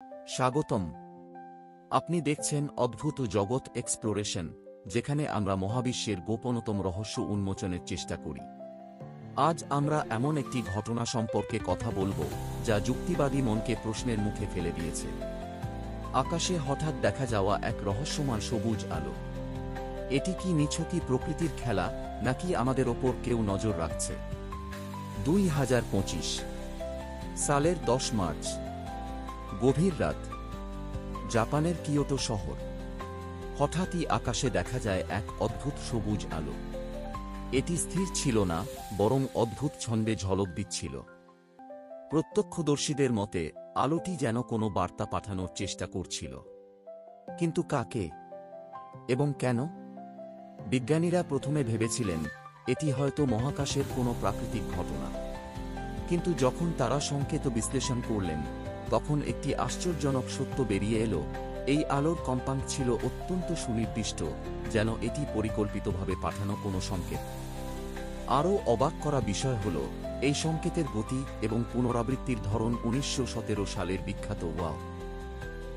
স্বাগতম। আপনি দেখছেন অদ্ভুত জগৎ এক্সপ্লোরেশন, যেখানে আমরা মহাবিশ্বের গোপনতম রহস্য উন্মোচনের চেষ্টা করি। আজ আমরা এমন একটি ঘটনা সম্পর্কে কথা বলবো যা যুক্তিবাদী মনকে প্রশ্নের মুখে ফেলে দিয়েছে। আকাশে হঠাৎ দেখা যাওয়া এক রহস্যময় সবুজ আলো। এটি কি নিছকই প্রকৃতির খেলা, নাকি আমাদের ওপর কেউ নজর রাখছে? 2025 সালের 10 মার্চ, গভীর রাত, জাপানের কিয়োটো শহর। হঠাৎই আকাশে দেখা যায় এক অদ্ভুত সবুজ আলো। এটি স্থির ছিল না, বরং অদ্ভুত ছন্দে ঝলক দিচ্ছিল। প্রত্যক্ষদর্শীদের মতে আলোটি যেন কোনো বার্তা পাঠানোর চেষ্টা করছিল। কিন্তু কাকে এবং কেন? বিজ্ঞানীরা প্রথমে ভেবেছিলেন এটি হয়তো মহাকাশের কোনো প্রাকৃতিক ঘটনা। কিন্তু যখন তারা সংকেত বিশ্লেষণ করলেন, তখন একটি আশ্চর্যজনক সত্য বেরিয়ে এলো। এই আলোর কম্পাঙ্ক ছিল অত্যন্ত সুনির্দিষ্ট, যেন এটি পরিকল্পিতভাবে পাঠানো কোনো সংকেত। আরও অবাক করা বিষয় হল, এই সংকেতের গতি এবং পুনরাবৃত্তির ধরন 1917 সালের বিখ্যাত ওয়াও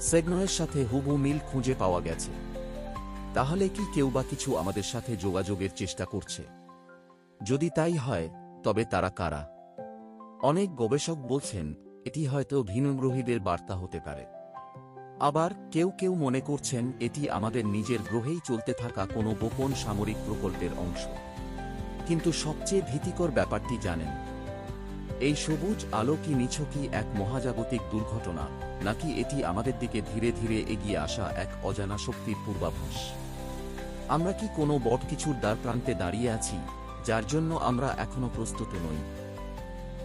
সিগন্যালের সাথে হুবহু মিল খুঁজে পাওয়া গেছে। তাহলে কি কেউ বা কিছু আমাদের সাথে যোগাযোগের চেষ্টা করছে? যদি তাই হয়, তবে তারা কারা? অনেক গবেষক বলছেন এটি হয়তো ভিনগ্রহীদের বার্তা হতে পারে। আবার কেউ কেউ মনে করছেন এটি আমাদের নিজের গ্রহেই চলতে থাকা কোনো গোপন সামরিক প্রকল্পের অংশ। কিন্তু সবচেয়ে ভীতিকর ব্যাপারটি জানেন? এই সবুজ আলো কি নিছকই এক মহাজাগতিক দুর্ঘটনা, নাকি এটি আমাদের দিকে ধীরে ধীরে এগিয়ে আসা এক অজানা শক্তির পূর্বাভাস? আমরা কি কোনো বড় কিছুর দ্বারপ্রান্তে দাঁড়িয়ে আছি, যার জন্য আমরা এখনো প্রস্তুত নই?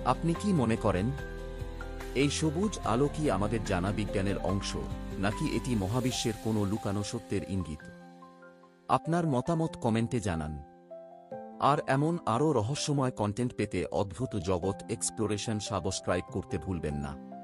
আপনি কি মনে করেন? এই সবুজ আলো কি আমাদের জানা বিজ্ঞানের অংশ, নাকি এটি মহাবিশ্বের কোনো লুকানো সত্যের ইঙ্গিত? আপনার মতামত কমেন্টে জানান। আর এমন আরও রহস্যময় কন্টেন্ট পেতে অদ্ভুত জগৎ এক্সপ্লোরেশন সাবস্ক্রাইব করতে ভুলবেন না।